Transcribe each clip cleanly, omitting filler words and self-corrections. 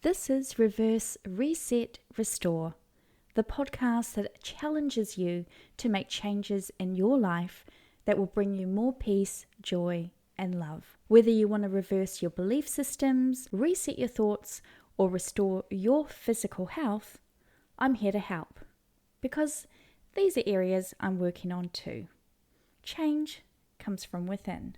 This is Reverse, Reset, Restore, the podcast that challenges you to make changes in your life that will bring you more peace, joy, and love. Whether you want to reverse your belief systems, reset your thoughts, or restore your physical health, I'm here to help. Because these are areas I'm working on too. Change comes from within.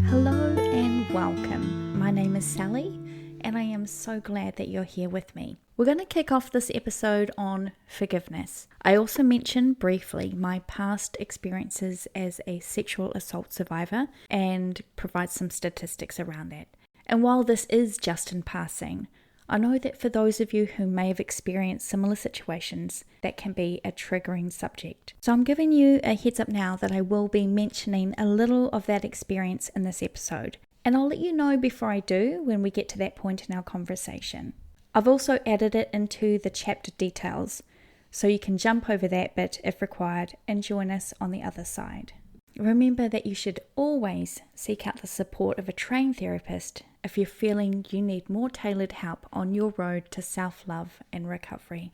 Hello and welcome. My name is Sally and I am so glad that you're here with me. We're going to kick off this episode on forgiveness. I also mentioned briefly my past experiences as a sexual assault survivor and provide some statistics around that. And while this is just in passing, I know that for those of you who may have experienced similar situations, that can be a triggering subject. So I'm giving you a heads up now that I will be mentioning a little of that experience in this episode. And I'll let you know before I do when we get to that point in our conversation. I've also added it into the chapter details, so you can jump over that bit if required and join us on the other side. Remember that you should always seek out the support of a trained therapist if you're feeling you need more tailored help on your road to self-love and recovery.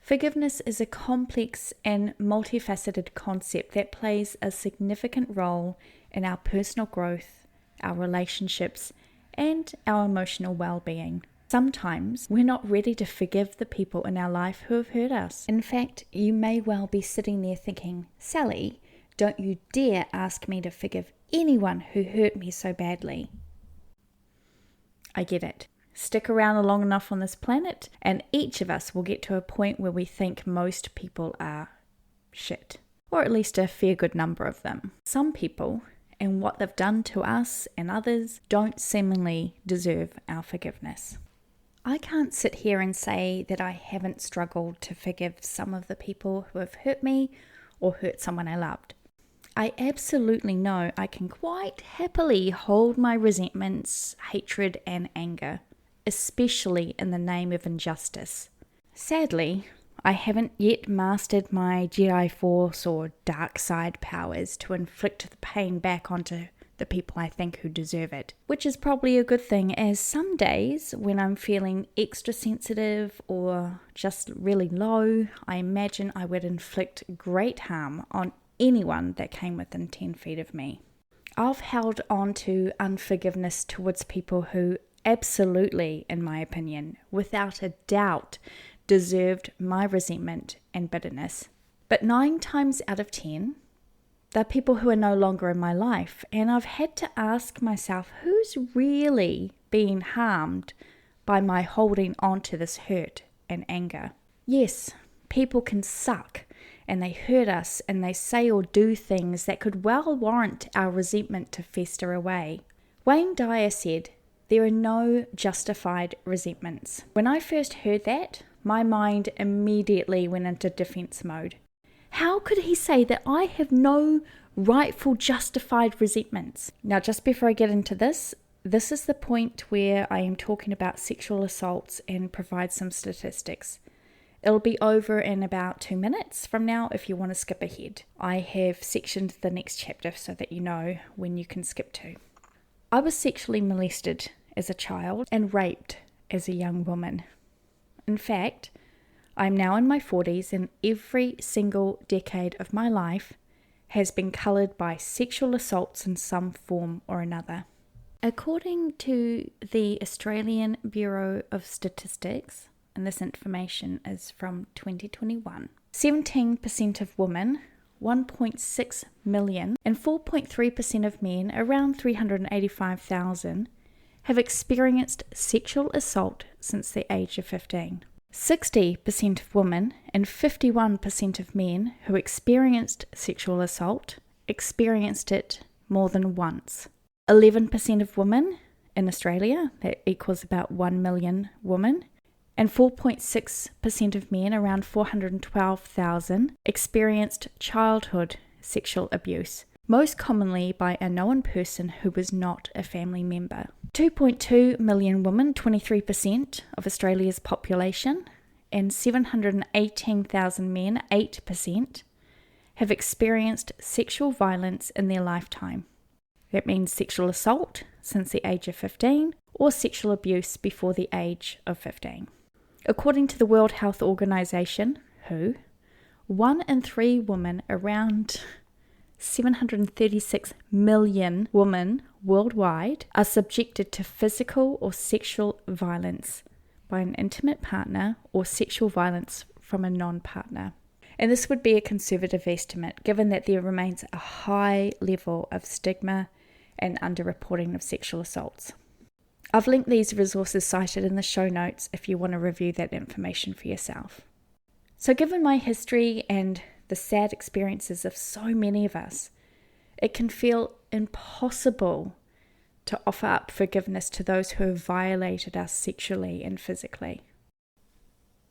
Forgiveness is a complex and multifaceted concept that plays a significant role in our personal growth, our relationships, and our emotional well-being. Sometimes we're not ready to forgive the people in our life who have hurt us. In fact, you may well be sitting there thinking, Sally, don't you dare ask me to forgive anyone who hurt me so badly. I get it. Stick around long enough on this planet and each of us will get to a point where we think most people are shit. Or at least a fair good number of them. Some people and what they've done to us and others don't seemingly deserve our forgiveness. I can't sit here and say that I haven't struggled to forgive some of the people who have hurt me or hurt someone I loved. I absolutely know I can quite happily hold my resentments, hatred, and anger, especially in the name of injustice. Sadly, I haven't yet mastered my Jedi Force or dark side powers to inflict the pain back onto the people I think who deserve it, which is probably a good thing, as some days when I'm feeling extra sensitive or just really low, I imagine I would inflict great harm on anyone that came within 10 feet of me. I've held on to unforgiveness towards people who absolutely, in my opinion, without a doubt, deserved my resentment and bitterness. But 9 times out of 10, they're people who are no longer in my life, and I've had to ask myself, who's really being harmed by my holding on to this hurt and anger? Yes, people can suck, and they hurt us, and they say or do things that could well warrant our resentment to fester away. Wayne Dyer said, there are no justified resentments. When I first heard that, my mind immediately went into defense mode. How could he say that I have no rightful justified resentments? Now, just before I get into this is the point where I am talking about sexual assaults and provide some statistics. It'll be over in about 2 minutes from now if you want to skip ahead. I have sectioned the next chapter so that you know when you can skip to. I was sexually molested as a child and raped as a young woman. In fact, I'm now in my 40s and every single decade of my life has been coloured by sexual assaults in some form or another. According to the Australian Bureau of Statistics, and this information is from 2021, 17% of women, 1.6 million, and 4.3% of men, around 385,000, have experienced sexual assault since the age of 15. 60% of women and 51% of men who experienced sexual assault experienced it more than once. 11% of women in Australia, that equals about 1 million women, and 4.6% of men, around 412,000, experienced childhood sexual abuse, most commonly by a known person who was not a family member. 2.2 million women, 23% of Australia's population, and 718,000 men, 8%, have experienced sexual violence in their lifetime. That means sexual assault since the age of 15 or sexual abuse before the age of 15. According to the World Health Organization, WHO, 1 in 3 women, around 736 million women worldwide, are subjected to physical or sexual violence by an intimate partner or sexual violence from a non-partner. And this would be a conservative estimate, given that there remains a high level of stigma and underreporting of sexual assaults. I've linked these resources cited in the show notes if you want to review that information for yourself. So given my history and the sad experiences of so many of us, it can feel impossible to offer up forgiveness to those who have violated us sexually and physically.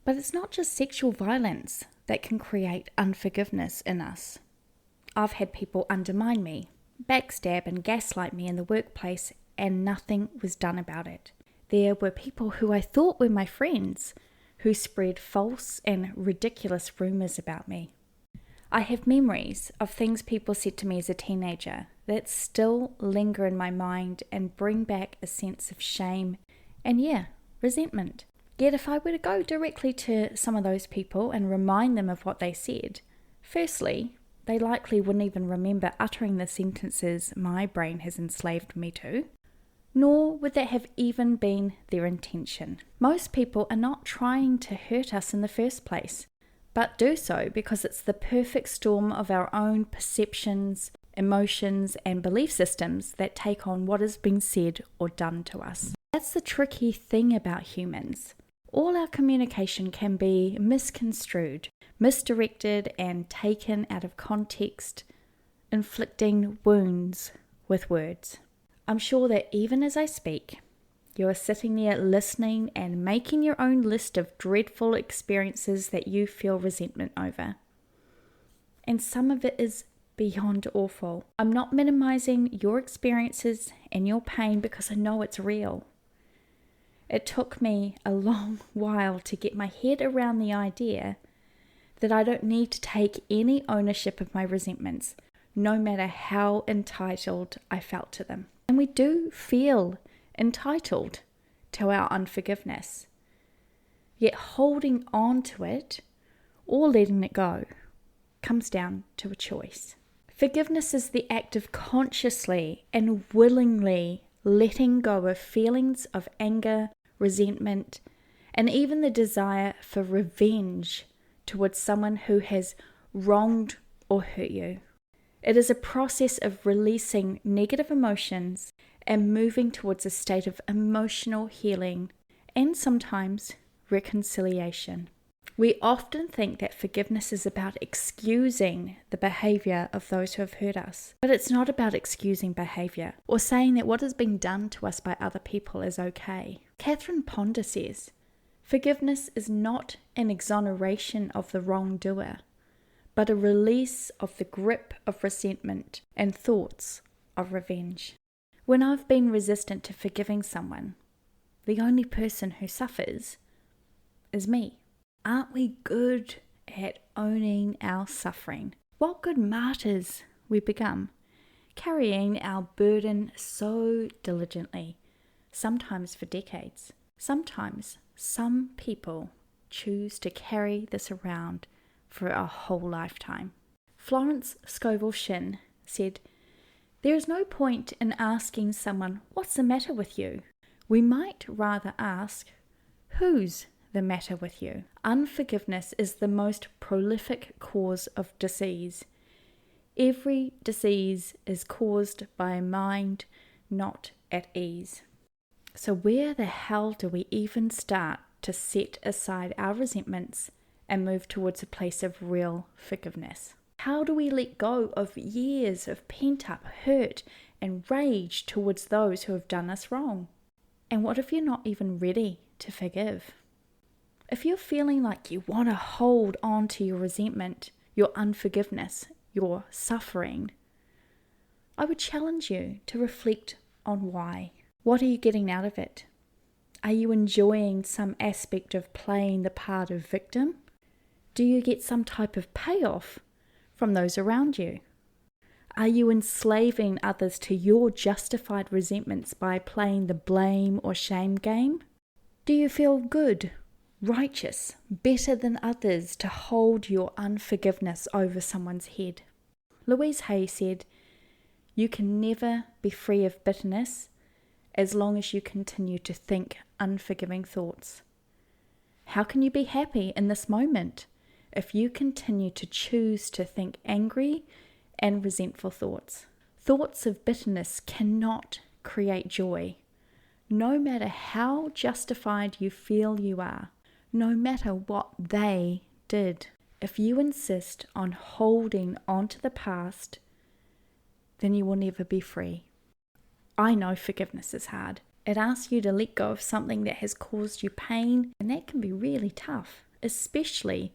But it's not just sexual violence that can create unforgiveness in us. I've had people undermine me, backstab and gaslight me in the workplace, and nothing was done about it. There were people who I thought were my friends who spread false and ridiculous rumours about me. I have memories of things people said to me as a teenager that still linger in my mind and bring back a sense of shame and, resentment. Yet if I were to go directly to some of those people and remind them of what they said, firstly, they likely wouldn't even remember uttering the sentences my brain has enslaved me to, nor would that have even been their intention. Most people are not trying to hurt us in the first place, but do so because it's the perfect storm of our own perceptions, emotions, and belief systems that take on what has been said or done to us. That's the tricky thing about humans. All our communication can be misconstrued, misdirected, and taken out of context, inflicting wounds with words. I'm sure that even as I speak, you are sitting there listening and making your own list of dreadful experiences that you feel resentment over. And some of it is beyond awful. I'm not minimizing your experiences and your pain because I know it's real. It took me a long while to get my head around the idea that I don't need to take any ownership of my resentments, no matter how entitled I felt to them. And we do feel entitled to our unforgiveness. Yet holding on to it or letting it go comes down to a choice. Forgiveness is the act of consciously and willingly letting go of feelings of anger, resentment, and even the desire for revenge towards someone who has wronged or hurt you. It is a process of releasing negative emotions and moving towards a state of emotional healing and sometimes reconciliation. We often think that forgiveness is about excusing the behavior of those who have hurt us, but it's not about excusing behavior or saying that what has been done to us by other people is okay. Catherine Ponder says, forgiveness is not an exoneration of the wrongdoer, but a release of the grip of resentment and thoughts of revenge. When I've been resistant to forgiving someone, the only person who suffers is me. Aren't we good at owning our suffering? What good martyrs we become, carrying our burden so diligently, sometimes for decades. Sometimes some people choose to carry this around for a whole lifetime. Florence Scovel Shinn said, "There is no point in asking someone, 'What's the matter with you?' We might rather ask, 'Who's the matter with you?' Unforgiveness is the most prolific cause of disease. Every disease is caused by a mind not at ease." So where the hell do we even start to set aside our resentments and move towards a place of real forgiveness? How do we let go of years of pent-up hurt and rage towards those who have done us wrong? And what if you're not even ready to forgive? If you're feeling like you want to hold on to your resentment, your unforgiveness, your suffering, I would challenge you to reflect on why. What are you getting out of it? Are you enjoying some aspect of playing the part of victim? Do you get some type of payoff from those around you? Are you enslaving others to your justified resentments by playing the blame or shame game? Do you feel good, righteous, better than others to hold your unforgiveness over someone's head? Louise Hay said, "You can never be free of bitterness as long as you continue to think unforgiving thoughts." How can you be happy in this moment if you continue to choose to think angry and resentful thoughts? Thoughts of bitterness cannot create joy. No matter how justified you feel you are, no matter what they did, if you insist on holding on to the past, then you will never be free. I know forgiveness is hard. It asks you to let go of something that has caused you pain, and that can be really tough, especially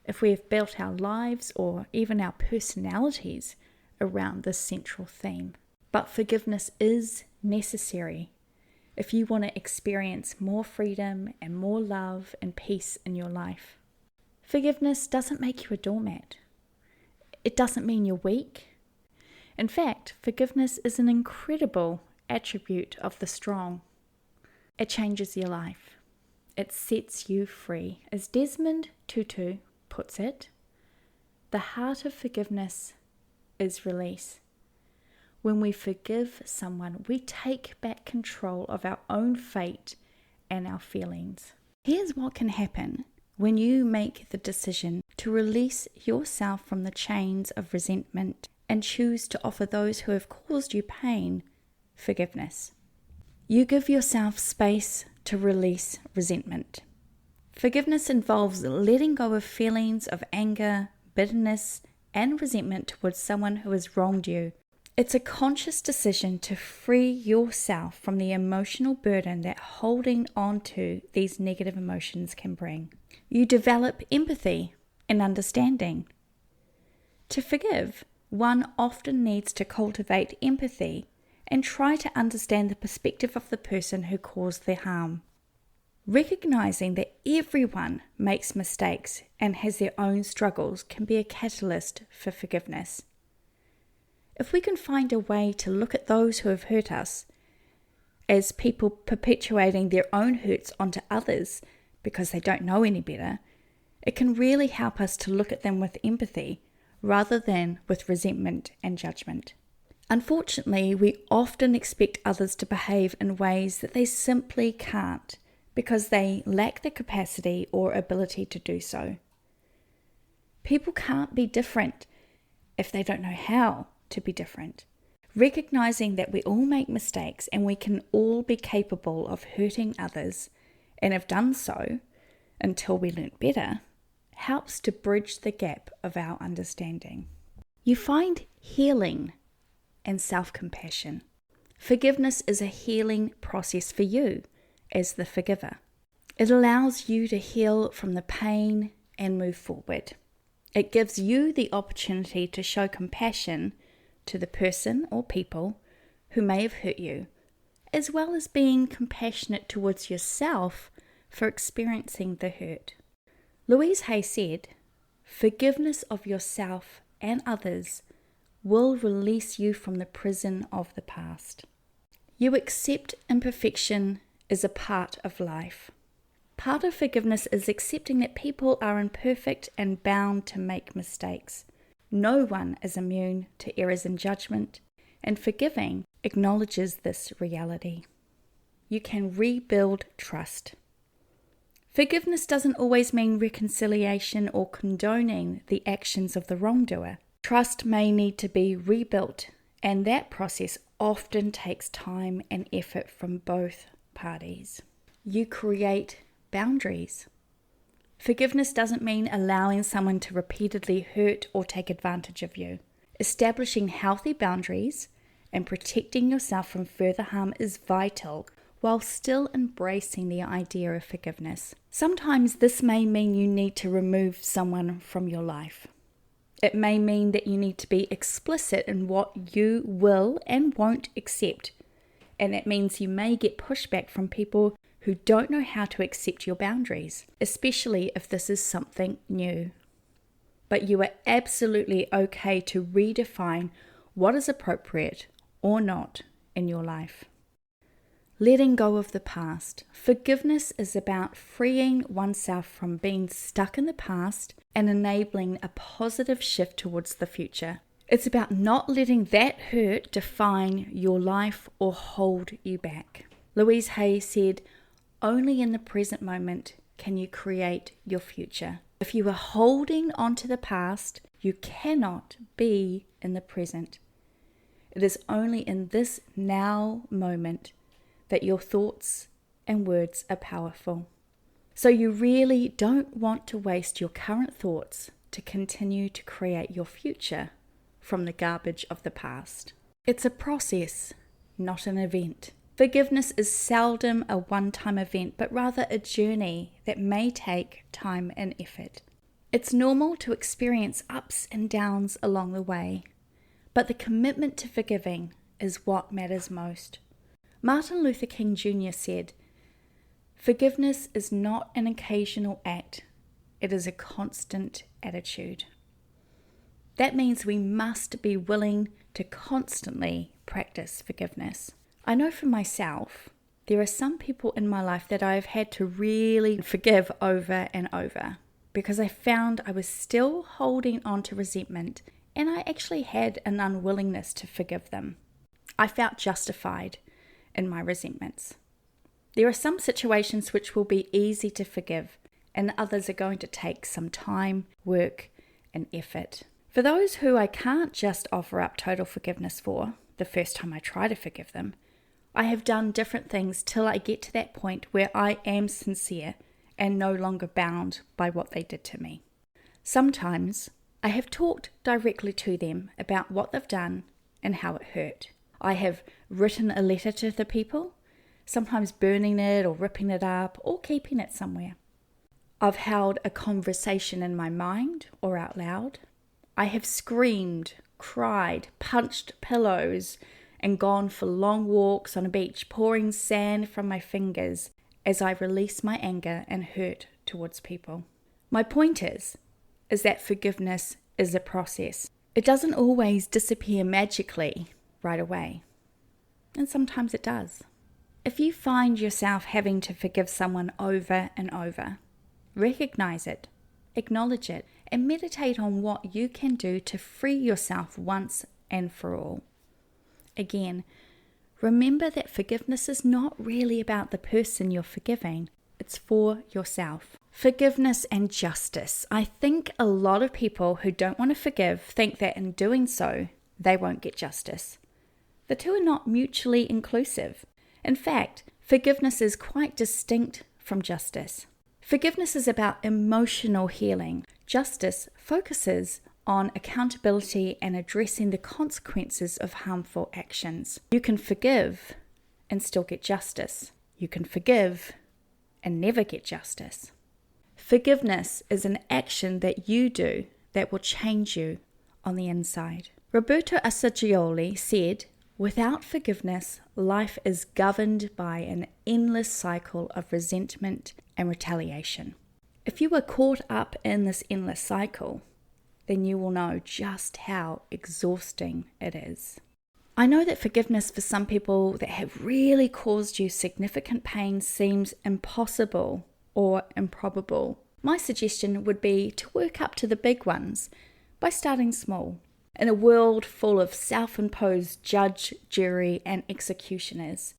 if we have built our lives or even our personalities around this central theme. But forgiveness is necessary if you want to experience more freedom and more love and peace in your life. Forgiveness doesn't make you a doormat. It doesn't mean you're weak. In fact, forgiveness is an incredible attribute of the strong. It changes your life. It sets you free. As Desmond Tutu puts it, the heart of forgiveness is release. When we forgive someone, we take back control of our own fate and our feelings. Here's what can happen when you make the decision to release yourself from the chains of resentment and choose to offer those who have caused you pain forgiveness. You give yourself space to release resentment. Forgiveness involves letting go of feelings of anger, bitterness, and resentment towards someone who has wronged you. It's a conscious decision to free yourself from the emotional burden that holding on to these negative emotions can bring. You develop empathy and understanding. To forgive, one often needs to cultivate empathy and try to understand the perspective of the person who caused the harm. Recognizing that everyone makes mistakes and has their own struggles can be a catalyst for forgiveness. If we can find a way to look at those who have hurt us as people perpetuating their own hurts onto others because they don't know any better, it can really help us to look at them with empathy rather than with resentment and judgment. Unfortunately, we often expect others to behave in ways that they simply can't because they lack the capacity or ability to do so. People can't be different if they don't know how to be different. Recognizing that we all make mistakes and we can all be capable of hurting others and have done so until we learn better helps to bridge the gap of our understanding. You find healing and self-compassion. Forgiveness is a healing process for you as the forgiver. It allows you to heal from the pain and move forward. It gives you the opportunity to show compassion to the person or people who may have hurt you, as well as being compassionate towards yourself for experiencing the hurt. Louise Hay said, "Forgiveness of yourself and others will release you from the prison of the past." You accept imperfection is a part of life. Part of forgiveness is accepting that people are imperfect and bound to make mistakes. No one is immune to errors in judgment, and forgiving acknowledges this reality. You can rebuild trust. Forgiveness doesn't always mean reconciliation or condoning the actions of the wrongdoer. Trust may need to be rebuilt, and that process often takes time and effort from both parties. You create boundaries. Forgiveness doesn't mean allowing someone to repeatedly hurt or take advantage of you. Establishing healthy boundaries and protecting yourself from further harm is vital while still embracing the idea of forgiveness. Sometimes this may mean you need to remove someone from your life. It may mean that you need to be explicit in what you will and won't accept, and that means you may get pushback from people who don't know how to accept your boundaries, especially if this is something new. But you are absolutely okay to redefine what is appropriate or not in your life. Letting go of the past. Forgiveness is about freeing oneself from being stuck in the past and enabling a positive shift towards the future. It's about not letting that hurt define your life or hold you back. Louise Hay said, "Only in the present moment can you create your future." If you are holding on to the past, you cannot be in the present. It is only in this now moment that your thoughts and words are powerful. So you really don't want to waste your current thoughts to continue to create your future from the garbage of the past. It's a process, not an event. Forgiveness is seldom a one-time event, but rather a journey that may take time and effort. It's normal to experience ups and downs along the way, but the commitment to forgiving is what matters most. Martin Luther King Jr. said, "Forgiveness is not an occasional act, it is a constant attitude." That means we must be willing to constantly practice forgiveness. I know for myself, there are some people in my life that I've had to really forgive over and over because I found I was still holding on to resentment and I actually had an unwillingness to forgive them. I felt justified in my resentments. There are some situations which will be easy to forgive and others are going to take some time, work, and effort. For those who I can't just offer up total forgiveness for, the first time I try to forgive them, I have done different things till I get to that point where I am sincere and no longer bound by what they did to me. Sometimes I have talked directly to them about what they've done and how it hurt. I have written a letter to the people, sometimes burning it or ripping it up or keeping it somewhere. I've held a conversation in my mind or out loud. I have screamed, cried, punched pillows, and gone for long walks on a beach, pouring sand from my fingers as I release my anger and hurt towards people. My point is that forgiveness is a process. It doesn't always disappear magically right away, and sometimes it does. If you find yourself having to forgive someone over and over, recognize it, acknowledge it, and meditate on what you can do to free yourself once and for all. Again, remember that forgiveness is not really about the person you're forgiving. It's for yourself. Forgiveness and justice. I think a lot of people who don't want to forgive think that in doing so, they won't get justice. The two are not mutually inclusive. In fact, forgiveness is quite distinct from justice. Forgiveness is about emotional healing. Justice focuses on accountability and addressing the consequences of harmful actions. You can forgive and still get justice. You can forgive and never get justice. Forgiveness is an action that you do that will change you on the inside. Roberto Assagioli said, "Without forgiveness, life is governed by an endless cycle of resentment and retaliation." If you are caught up in this endless cycle, then you will know just how exhausting it is. I know that forgiveness for some people that have really caused you significant pain seems impossible or improbable. My suggestion would be to work up to the big ones by starting small. In a world full of self-imposed judge, jury, and executioners,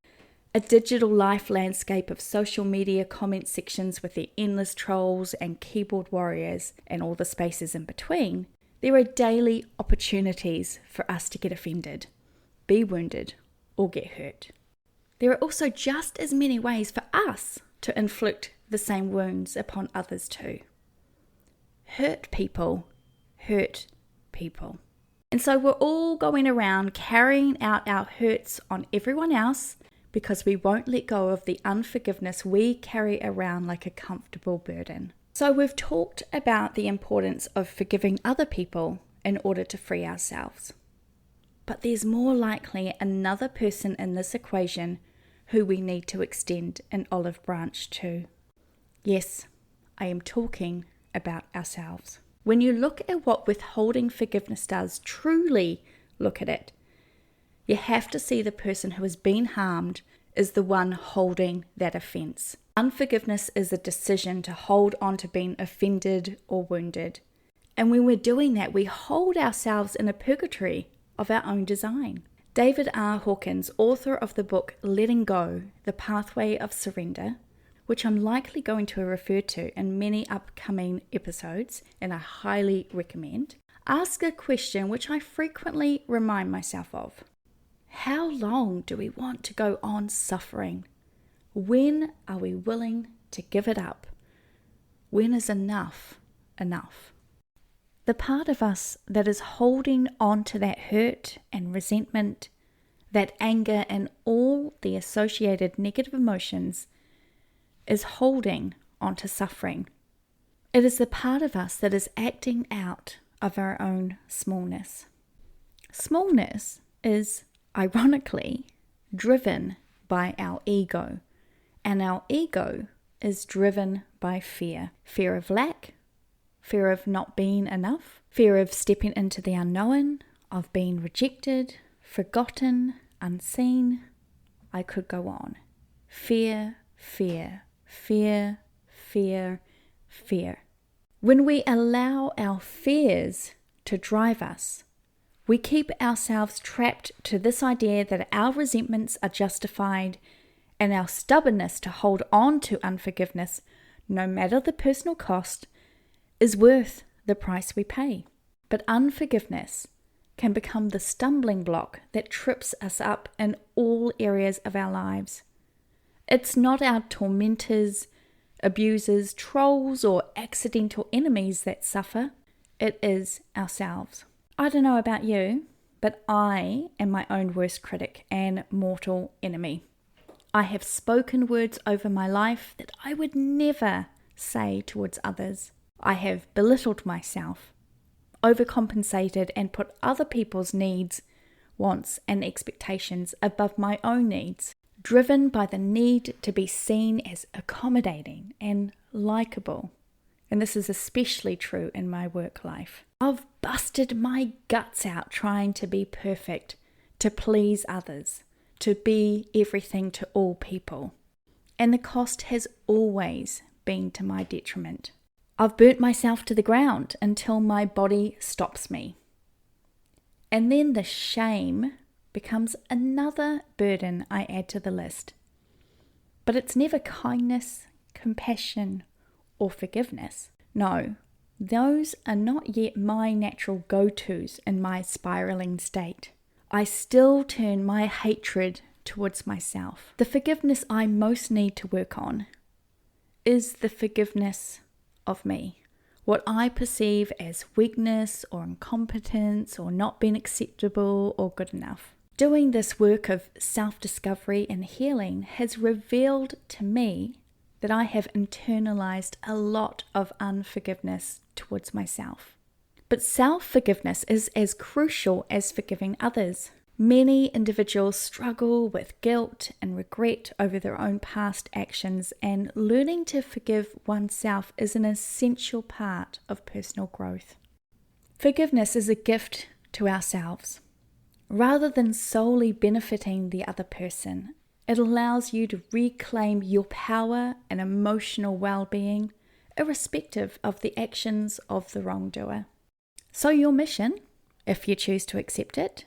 a digital life landscape of social media comment sections with their endless trolls and keyboard warriors and all the spaces in between, there are daily opportunities for us to get offended, be wounded, or get hurt. There are also just as many ways for us to inflict the same wounds upon others too. Hurt people hurt people. And so we're all going around carrying out our hurts on everyone else because we won't let go of the unforgiveness we carry around like a comfortable burden. So we've talked about the importance of forgiving other people in order to free ourselves. But there's more likely another person in this equation who we need to extend an olive branch to. Yes, I am talking about ourselves. When you look at what withholding forgiveness does, truly look at it, you have to see the person who has been harmed is the one holding that offence. Unforgiveness is a decision to hold on to being offended or wounded. And when we're doing that, we hold ourselves in a purgatory of our own design. David R. Hawkins, author of the book Letting Go, The Pathway of Surrender, which I'm likely going to refer to in many upcoming episodes, and I highly recommend, asks a question which I frequently remind myself of. How long do we want to go on suffering? When are we willing to give it up? When is enough enough? The part of us that is holding on to that hurt and resentment, that anger and all the associated negative emotions is holding on to suffering. It is the part of us that is acting out of our own smallness. Smallness is, ironically, driven by our ego, and our ego is driven by fear. Fear of lack, fear of not being enough, fear of stepping into the unknown, of being rejected, forgotten, unseen. I could go on. Fear, fear, fear, fear, fear. When we allow our fears to drive us, we keep ourselves trapped to this idea that our resentments are justified and our stubbornness to hold on to unforgiveness, no matter the personal cost, is worth the price we pay. But unforgiveness can become the stumbling block that trips us up in all areas of our lives. It's not our tormentors, abusers, trolls, or accidental enemies that suffer. It is ourselves. I don't know about you, but I am my own worst critic and mortal enemy. I have spoken words over my life that I would never say towards others. I have belittled myself, overcompensated, and put other people's needs, wants, and expectations above my own needs, driven by the need to be seen as accommodating and likable. And this is especially true in my work life. I've busted my guts out trying to be perfect, to please others, to be everything to all people. And the cost has always been to my detriment. I've burnt myself to the ground until my body stops me. And then the shame becomes another burden I add to the list. But it's never kindness, compassion, or forgiveness. No, those are not yet my natural go-tos in my spiraling state. I still turn my hatred towards myself. The forgiveness I most need to work on is the forgiveness of me. What I perceive as weakness or incompetence or not being acceptable or good enough. Doing this work of self-discovery and healing has revealed to me that I have internalized a lot of unforgiveness towards myself. But self-forgiveness is as crucial as forgiving others. Many individuals struggle with guilt and regret over their own past actions, and learning to forgive oneself is an essential part of personal growth. Forgiveness is a gift to ourselves. Rather than solely benefiting the other person, it allows you to reclaim your power and emotional well-being, irrespective of the actions of the wrongdoer. So your mission, if you choose to accept it,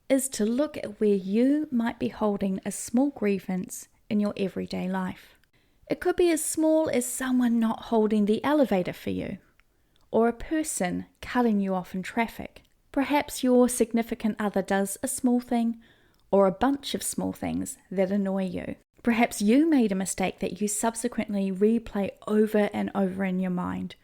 is to look at where you might be holding a small grievance in your everyday life. It could be as small as someone not holding the elevator for you, or a person cutting you off in traffic. Perhaps your significant other does a small thing or a bunch of small things that annoy you. Perhaps you made a mistake that you subsequently replay over and over in your mind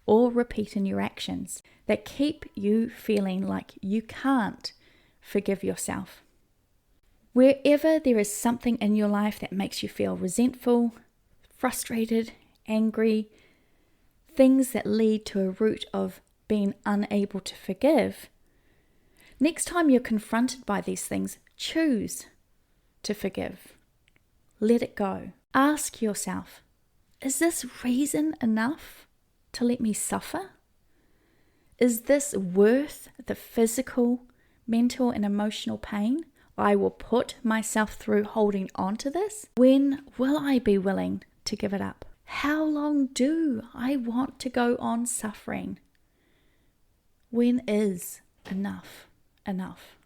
or repeat in your actions that keep you feeling like you can't forgive yourself. Wherever there is something in your life that makes you feel resentful, frustrated, angry, things that lead to a root of being unable to forgive, next time you're confronted by these things, choose to forgive. let it go. Ask yourself, is this reason enough to let me suffer? Is this worth the physical, mental, and emotional pain I will put myself through holding on to this? When will I be willing to give it up? How long do I want to go on suffering? When is enough enough?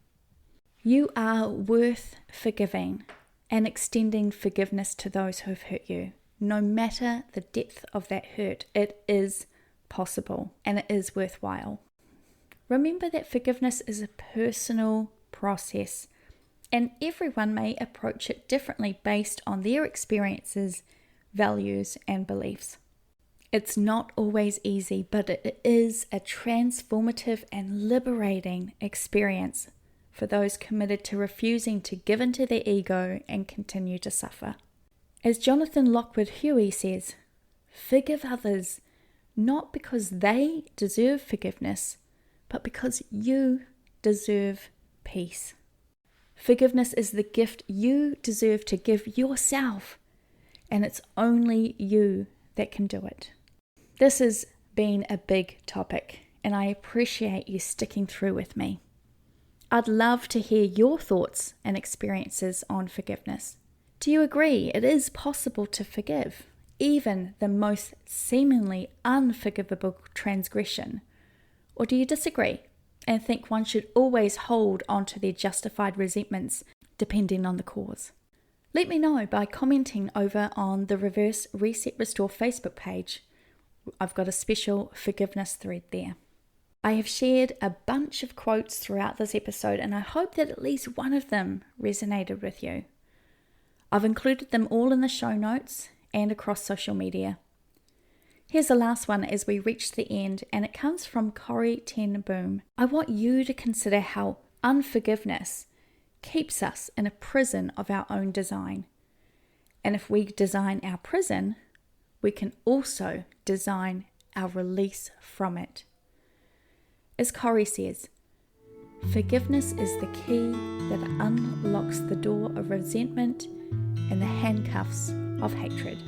You are worth forgiving and extending forgiveness to those who have hurt you. No matter the depth of that hurt, it is possible and it is worthwhile. Remember that forgiveness is a personal process, and everyone may approach it differently based on their experiences, values, and beliefs. It's not always easy, but it is a transformative and liberating experience for those committed to refusing to give in to their ego and continue to suffer. As Jonathan Lockwood Huey says, forgive others not because they deserve forgiveness, but because you deserve peace. Forgiveness is the gift you deserve to give yourself, and it's only you that can do it. This has been a big topic, and I appreciate you sticking through with me. I'd love to hear your thoughts and experiences on forgiveness. Do you agree it is possible to forgive even the most seemingly unforgivable transgression? Or do you disagree and think one should always hold onto their justified resentments depending on the cause? Let me know by commenting over on the Reverse Reset Restore Facebook page. I've got a special forgiveness thread there. I have shared a bunch of quotes throughout this episode, and I hope that at least one of them resonated with you. I've included them all in the show notes and across social media. Here's the last one as we reach the end, and it comes from Corrie ten Boom. I want you to consider how unforgiveness keeps us in a prison of our own design. And if we design our prison, we can also design our release from it. As Corrie says, forgiveness is the key that unlocks the door of resentment and the handcuffs of hatred.